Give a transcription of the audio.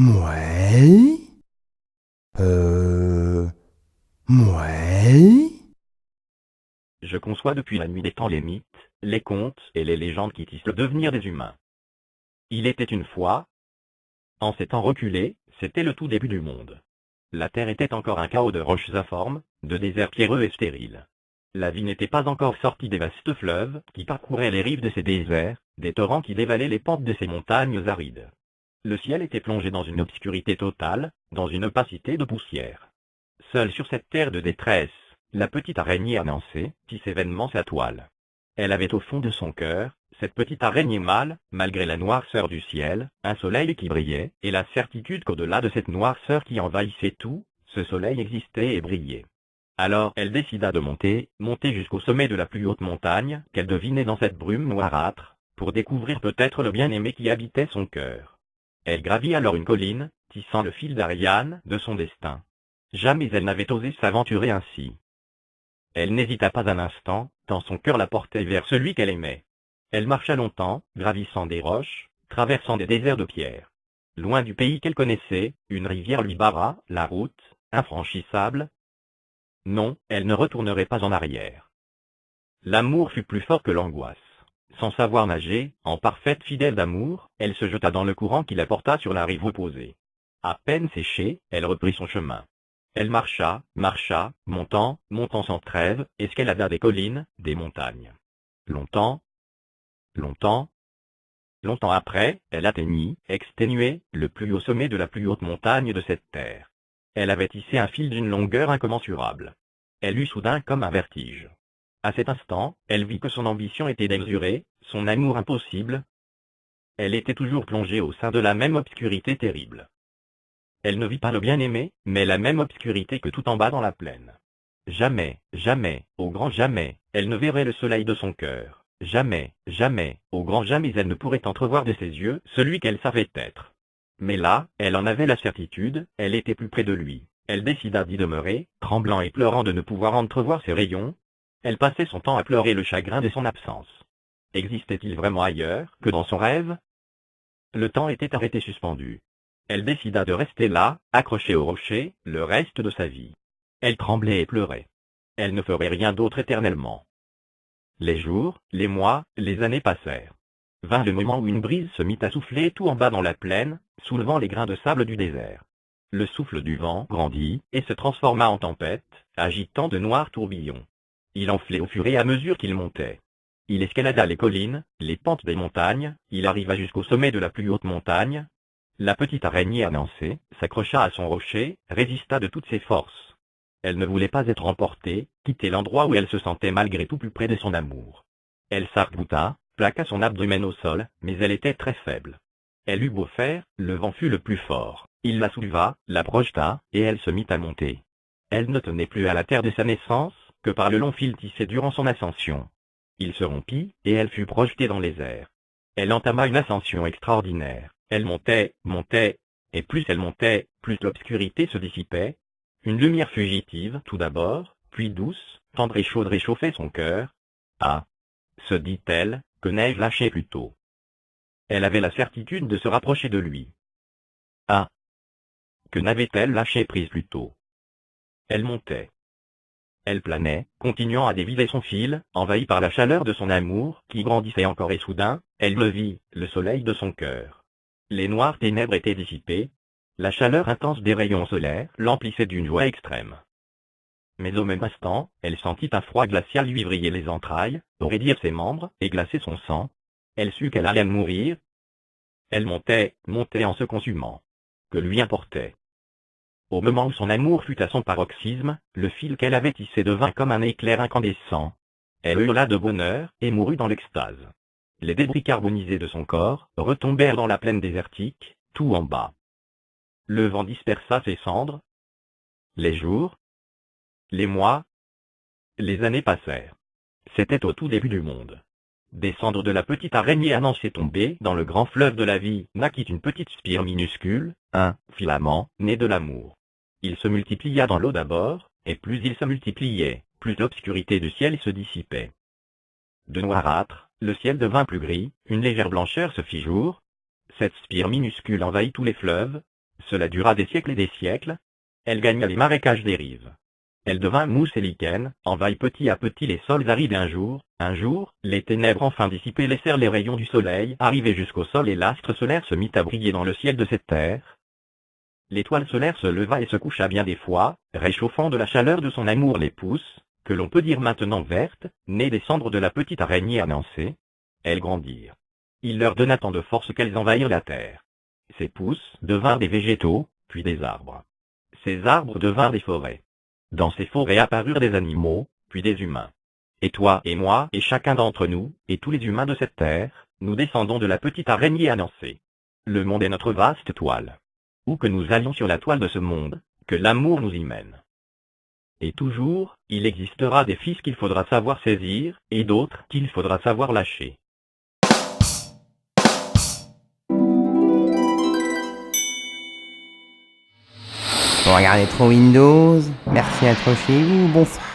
Mouais. Euh... Mouais. Je conçois depuis la nuit des temps les mythes, les contes et les légendes qui tissent le devenir des humains. Il était une fois, en ces temps reculés, c'était le tout début du monde. La terre était encore un chaos de roches informes, de déserts pierreux et stériles. La vie n'était pas encore sortie des vastes fleuves qui parcouraient les rives de ces déserts, des torrents qui dévalaient les pentes de ces montagnes arides. Le ciel était plongé dans une obscurité totale, dans une opacité de poussière. Seule sur cette terre de détresse, la petite araignée annoncée tissait vainement sa toile. Elle avait au fond de son cœur, cette petite araignée mâle, malgré la noirceur du ciel, un soleil qui brillait, et la certitude qu'au-delà de cette noirceur qui envahissait tout, ce soleil existait et brillait. Alors elle décida de monter jusqu'au sommet de la plus haute montagne qu'elle devinait dans cette brume noirâtre, pour découvrir peut-être le bien-aimé qui habitait son cœur. Elle gravit alors une colline, tissant le fil d'Ariane de son destin. Jamais elle n'avait osé s'aventurer ainsi. Elle n'hésita pas un instant, tant son cœur la portait vers celui qu'elle aimait. Elle marcha longtemps, gravissant des roches, traversant des déserts de pierre. Loin du pays qu'elle connaissait, une rivière lui barra la route, infranchissable. Non, elle ne retournerait pas en arrière. L'amour fut plus fort que l'angoisse. Sans savoir nager, en parfaite fidèle d'amour, elle se jeta dans le courant qui la porta sur la rive opposée. À peine séchée, elle reprit son chemin. Elle marcha, montant sans trêve, escalada des collines, des montagnes. Longtemps, longtemps après, elle atteignit, exténuée, le plus haut sommet de la plus haute montagne de cette terre. Elle avait tissé un fil d'une longueur incommensurable. Elle eut soudain comme un vertige. À cet instant, elle vit que son ambition était démesurée, son amour impossible. Elle était toujours plongée au sein de la même obscurité terrible. Elle ne vit pas le bien-aimé, mais la même obscurité que tout en bas dans la plaine. Jamais, au grand jamais, elle ne verrait le soleil de son cœur. Jamais, au grand jamais elle ne pourrait entrevoir de ses yeux celui qu'elle savait être. Mais là, elle en avait la certitude, elle était plus près de lui. Elle décida d'y demeurer, tremblant et pleurant de ne pouvoir entrevoir ses rayons. Elle passait son temps à pleurer le chagrin de son absence. Existait-il vraiment ailleurs que dans son rêve? Le temps était arrêté suspendu. Elle décida de rester là, accrochée au rocher, le reste de sa vie. Elle tremblait et pleurait. Elle ne ferait rien d'autre éternellement. Les jours, les mois, les années passèrent. Vint le moment où une brise se mit à souffler tout en bas dans la plaine, soulevant les grains de sable du désert. Le souffle du vent grandit et se transforma en tempête, agitant de noirs tourbillons. Il enflait au fur et à mesure qu'il montait. Il escalada les collines, les pentes des montagnes, il arriva jusqu'au sommet de la plus haute montagne. La petite araignée annoncée s'accrocha à son rocher, résista de toutes ses forces. Elle ne voulait pas être emportée, quitter l'endroit où elle se sentait malgré tout plus près de son amour. Elle s'arc-bouta, plaqua son abdomen au sol, mais elle était très faible. Elle eut beau faire, le vent fut le plus fort. Il la souleva, la projeta, et elle se mit à monter. Elle ne tenait plus à la terre de sa naissance, que par le long fil tissé durant son ascension. Il se rompit, et elle fut projetée dans les airs. Elle entama une ascension extraordinaire. Elle montait, et plus elle montait, plus l'obscurité se dissipait. Une lumière fugitive, tout d'abord, puis douce, tendre et chaude réchauffait son cœur. Ah, se dit-elle, que n'ai-je lâché plus tôt? Elle avait la certitude de se rapprocher de lui. Ah, que n'avait-elle lâché prise plus tôt? Elle montait. Elle planait, continuant à dévier son fil, envahie par la chaleur de son amour, qui grandissait encore et soudain, elle le vit, le soleil de son cœur. Les noires ténèbres étaient dissipées. La chaleur intense des rayons solaires l'emplissait d'une joie extrême. Mais au même instant, elle sentit un froid glacial lui vriller les entrailles, raidir ses membres et glacer son sang. Elle sut qu'elle allait mourir. Elle montait en se consumant. Que lui importait? Au moment où son amour fut à son paroxysme, le fil qu'elle avait tissé devint comme un éclair incandescent. Elle hurla de bonheur et mourut dans l'extase. Les débris carbonisés de son corps retombèrent dans la plaine désertique, tout en bas. Le vent dispersa ses cendres. Les jours, les mois, les années passèrent. C'était au tout début du monde. Des cendres de la petite araignée annoncée tombée dans le grand fleuve de la vie naquit une petite spire minuscule, un filament, né de l'amour. Il se multiplia dans l'eau d'abord, et plus il se multipliait, plus l'obscurité du ciel se dissipait. De noirâtre, le ciel devint plus gris, une légère blancheur se fit jour. Cette spire minuscule envahit tous les fleuves. Cela dura des siècles et des siècles. Elle gagna les marécages des rives. Elle devint mousse et lichen, envahit petit à petit les sols arides un jour, les ténèbres enfin dissipées laissèrent les rayons du soleil arriver jusqu'au sol et l'astre solaire se mit à briller dans le ciel de cette terre. L'étoile solaire se leva et se coucha bien des fois, réchauffant de la chaleur de son amour les pousses, que l'on peut dire maintenant vertes, nées des cendres de la petite araignée annoncée. Elles grandirent. Il leur donna tant de force qu'elles envahirent la terre. Ces pousses devinrent des végétaux, puis des arbres. Ces arbres devinrent des forêts. Dans ces forêts apparurent des animaux, puis des humains. Et toi et moi et chacun d'entre nous, et tous les humains de cette terre, nous descendons de la petite araignée annoncée. Le monde est notre vaste toile. Où que nous allions sur la toile de ce monde, que l'amour nous y mène. Et toujours, il existera des fils qu'il faudra savoir saisir, et d'autres qu'il faudra savoir lâcher. Vous regardez trop Windows, merci d'être chez vous, bonsoir.